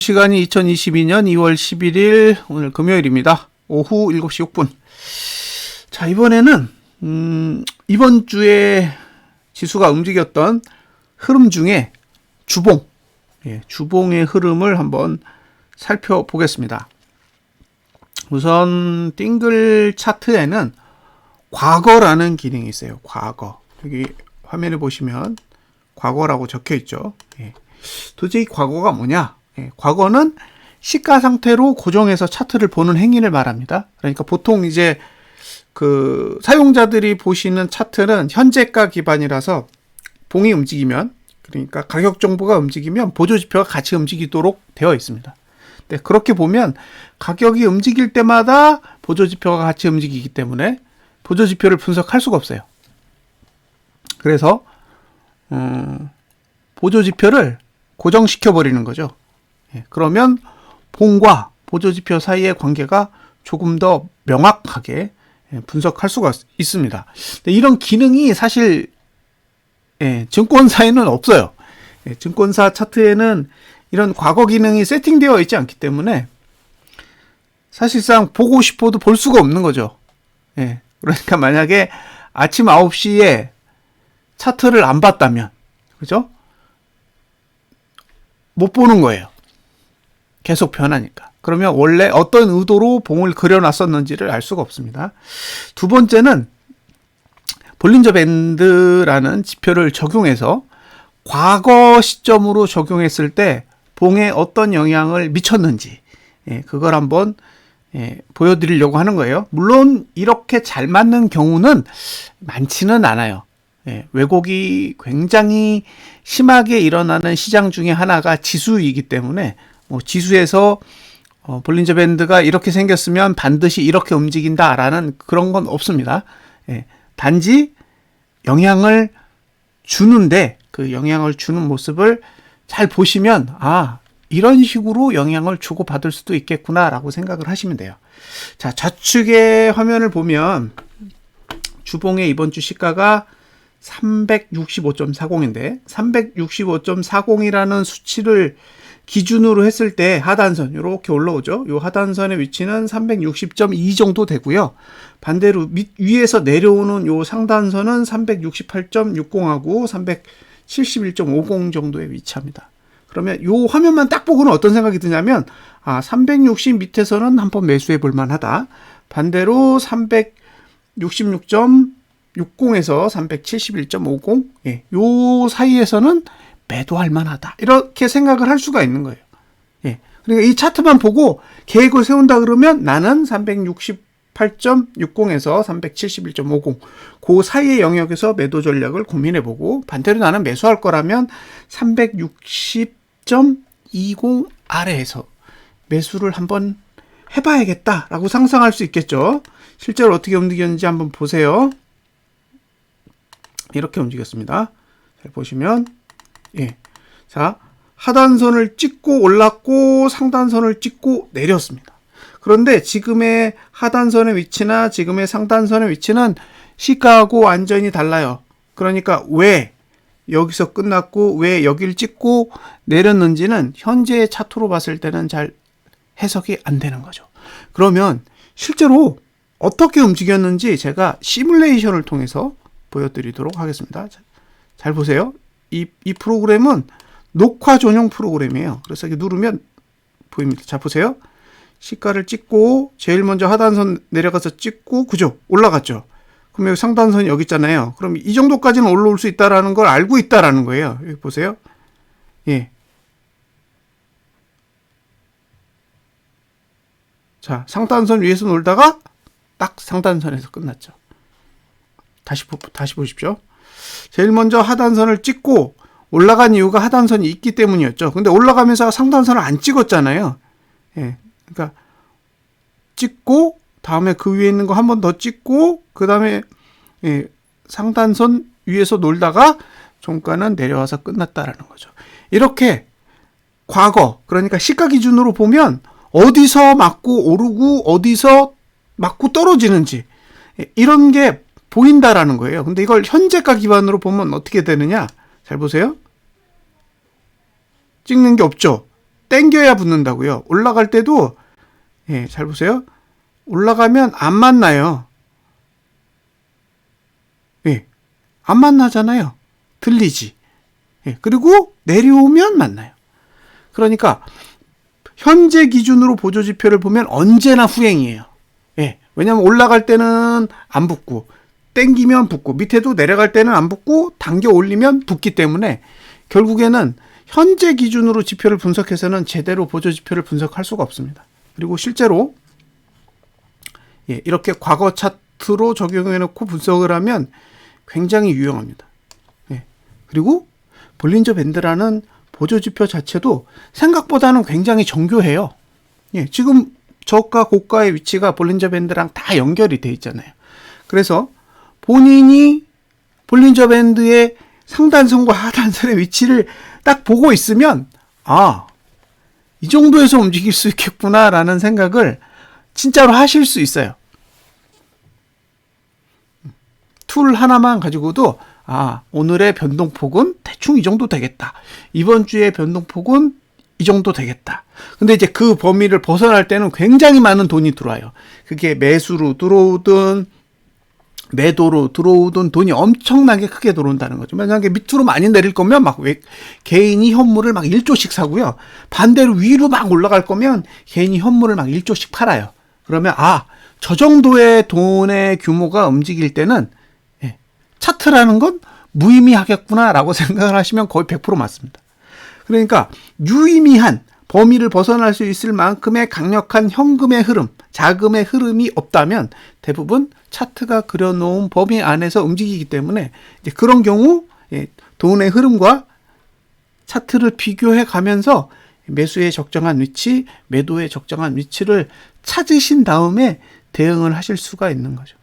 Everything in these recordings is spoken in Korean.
시간이 2022년 2월 11일 오늘 금요일입니다. 오후 7시 6분. 자, 이번에는 이번 주에 지수가 움직였던 흐름 중에 주봉, 주봉의 흐름을 한번 살펴보겠습니다. 우선 띵글 차트에는 과거라는 기능이 있어요. 과거. 여기 화면에 보시면 과거라고 적혀 있죠. 도대체 이 과거가 뭐냐? 과거는 시가 상태로 고정해서 차트를 보는 행위를 말합니다. 그러니까 보통 이제 그 사용자들이 보시는 차트는 현재가 기반이라서 봉이 움직이면, 그러니까 가격 정보가 움직이면 보조지표가 같이 움직이도록 되어 있습니다. 네, 그렇게 보면 가격이 움직일 때마다 보조지표가 같이 움직이기 때문에 보조지표를 분석할 수가 없어요. 그래서 보조지표를 고정시켜 버리는 거죠. 그러면 봉과 보조지표 사이의 관계가 조금 더 명확하게 분석할 수가 있습니다. 이런 기능이 사실 증권사에는 없어요. 증권사 차트에는 이런 과거 기능이 세팅되어 있지 않기 때문에 사실상 보고 싶어도 볼 수가 없는 거죠. 그러니까 만약에 아침 9시에 차트를 안 봤다면, 그죠? 못 보는 거예요. 계속 변하니까. 그러면 원래 어떤 의도로 봉을 그려놨었는지를 알 수가 없습니다. 두 번째는 볼린저 밴드라는 지표를 적용해서 과거 시점으로 적용했을 때 봉에 어떤 영향을 미쳤는지, 그걸 한번 보여드리려고 하는 거예요. 물론 이렇게 잘 맞는 경우는 많지는 않아요. 왜곡이 굉장히 심하게 일어나는 시장 중에 하나가 지수이기 때문에 지수에서 볼린저 밴드가 이렇게 생겼으면 반드시 이렇게 움직인다라는 그런 건 없습니다. 단지 영향을 주는데 그 영향을 주는 모습을 잘 보시면 이런 식으로 영향을 주고 받을 수도 있겠구나라고 생각을 하시면 돼요. 자, 좌측의 화면을 보면 주봉의 이번 주 시가가 365.40인데 365.40이라는 수치를 기준으로 했을 때 하단선 이렇게 올라오죠. 이 하단선의 위치는 360.2 정도 되고요. 반대로 위에서 내려오는 이 상단선은 368.60하고 371.50 정도에 위치합니다. 그러면 이 화면만 딱 보고는 어떤 생각이 드냐면 360 밑에서는 한번 매수해 볼 만하다. 반대로 366.60에서 371.50 요 사이에서는 매도할 만하다. 이렇게 생각을 할 수가 있는 거예요. 그러니까 이 차트만 보고 계획을 세운다 그러면 나는 368.60에서 371.50 그 사이의 영역에서 매도 전략을 고민해 보고, 반대로 나는 매수할 거라면 360.20 아래에서 매수를 한번 해봐야겠다라고 상상할 수 있겠죠. 실제로 어떻게 움직였는지 한번 보세요. 이렇게 움직였습니다. 잘 보시면 자, 하단선을 찍고 올랐고 상단선을 찍고 내렸습니다. 그런데 지금의 하단선의 위치나 지금의 상단선의 위치는 시가하고 완전히 달라요. 그러니까 왜 여기서 끝났고 왜 여기를 찍고 내렸는지는 현재의 차트로 봤을 때는 잘 해석이 안 되는 거죠. 그러면 실제로 어떻게 움직였는지 제가 시뮬레이션을 통해서 보여드리도록 하겠습니다. 잘 보세요. 이 프로그램은 녹화 전용 프로그램이에요. 그래서 이렇게 누르면 보입니다. 자, 보세요. 시가를 찍고 제일 먼저 하단선 내려가서 찍고 그죠? 올라갔죠. 그럼 여기 상단선이 여기 있잖아요. 그럼 이 정도까지는 올라올 수 있다라는 걸 알고 있다라는 거예요. 여기 보세요. 자, 상단선 위에서 놀다가 딱 상단선에서 끝났죠. 다시 보십시오. 제일 먼저 하단선을 찍고 올라간 이유가 하단선이 있기 때문이었죠. 근데 올라가면서 상단선을 안 찍었잖아요. 그러니까 찍고 다음에 그 위에 있는 거 한 번 더 찍고 그 다음에 상단선 위에서 놀다가 종가는 내려와서 끝났다라는 거죠. 이렇게 과거, 그러니까 시가 기준으로 보면 어디서 맞고 오르고 어디서 맞고 떨어지는지 이런 게 보인다라는 거예요. 근데 이걸 현재가 기반으로 보면 어떻게 되느냐? 잘 보세요. 찍는 게 없죠. 당겨야 붙는다고요. 올라갈 때도 예, 잘 보세요. 올라가면 안 만나요. 예, 안 만나잖아요. 들리지. 예, 그리고 내려오면 만나요. 그러니까 현재 기준으로 보조지표를 보면 언제나 후행이에요. 예, 왜냐하면 올라갈 때는 안 붙고 땡기면 붙고 밑에도 내려갈 때는 안 붙고 당겨 올리면 붙기 때문에 결국에는 현재 기준으로 지표를 분석해서는 제대로 보조지표를 분석할 수가 없습니다. 그리고 실제로 예, 이렇게 과거 차트로 적용해 놓고 분석을 하면 굉장히 유용합니다. 예, 그리고 볼린저 밴드라는 보조지표 자체도 생각보다는 굉장히 정교해요. 예, 지금 저가 고가의 위치가 볼린저 밴드랑 다 연결이 돼 있잖아요. 그래서 본인이 볼린저 밴드의 상단선과 하단선의 위치를 딱 보고 있으면 아, 이 정도에서 움직일 수 있겠구나라는 생각을 진짜로 하실 수 있어요. 툴 하나만 가지고도 아, 오늘의 변동폭은 대충 이 정도 되겠다. 이번 주의 변동폭은 이 정도 되겠다. 근데 이제 그 범위를 벗어날 때는 굉장히 많은 돈이 들어와요. 그게 매수로 들어오든 매도로 들어오던 돈이 엄청나게 크게 들어온다는 거죠. 만약에 밑으로 많이 내릴 거면 막 개인이 현물을 막 1조씩 사고요. 반대로 위로 막 올라갈 거면 개인이 현물을 막 1조씩 팔아요. 그러면 아, 저 정도의 돈의 규모가 움직일 때는 예, 차트라는 건 무의미하겠구나라고 생각을 하시면 거의 100% 맞습니다. 그러니까 유의미한 범위를 벗어날 수 있을 만큼의 강력한 현금의 흐름, 자금의 흐름이 없다면 대부분 차트가 그려놓은 범위 안에서 움직이기 때문에 이제 그런 경우 돈의 흐름과 차트를 비교해 가면서 매수의 적정한 위치, 매도의 적정한 위치를 찾으신 다음에 대응을 하실 수가 있는 거죠.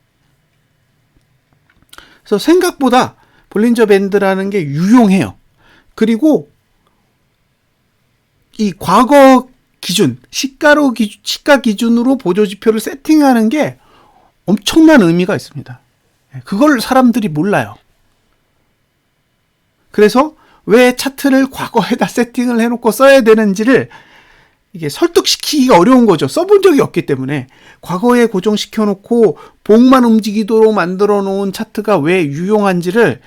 그래서 생각보다 볼린저 밴드라는 게 유용해요. 그리고 이 과거 기준, 시가 기준으로 보조지표를 세팅하는 게 엄청난 의미가 있습니다. 그걸 사람들이 몰라요. 그래서 왜 차트를 과거에다 세팅을 해놓고 써야 되는지를 이게 설득시키기가 어려운 거죠. 써본 적이 없기 때문에. 과거에 고정시켜놓고 봉만 움직이도록 만들어 놓은 차트가 왜 유용한지를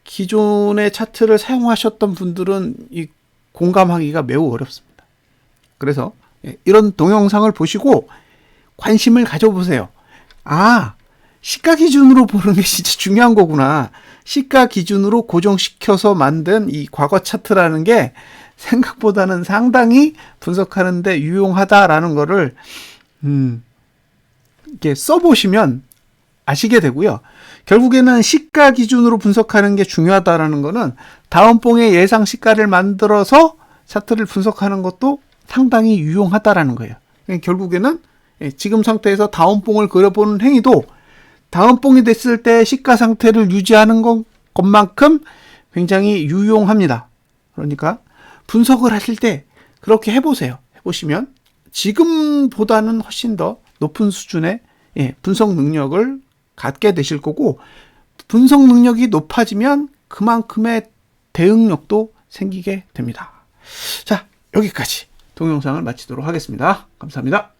기존의 차트를 사용하셨던 분들은 공감하기가 매우 어렵습니다. 그래서 이런 동영상을 보시고 관심을 가져보세요. 아, 시가 기준으로 보는 게 진짜 중요한 거구나. 시가 기준으로 고정시켜서 만든 이 과거 차트라는 게 생각보다는 상당히 분석하는데 유용하다라는 거를 이렇게 써보시면 아시게 되고요. 결국에는 시가 기준으로 분석하는 게 중요하다라는 거는 다음봉의 예상 시가를 만들어서 차트를 분석하는 것도 상당히 유용하다라는 거예요. 결국에는 지금 상태에서 다음봉을 그려보는 행위도 다음봉이 됐을 때 시가 상태를 유지하는 것만큼 굉장히 유용합니다. 그러니까 분석을 하실 때 그렇게 해보세요. 해보시면 지금보다는 훨씬 더 높은 수준의 분석 능력을 갖게 되실 거고, 분석 능력이 높아지면 그만큼의 대응력도 생기게 됩니다. 자, 여기까지 동영상을 마치도록 하겠습니다. 감사합니다.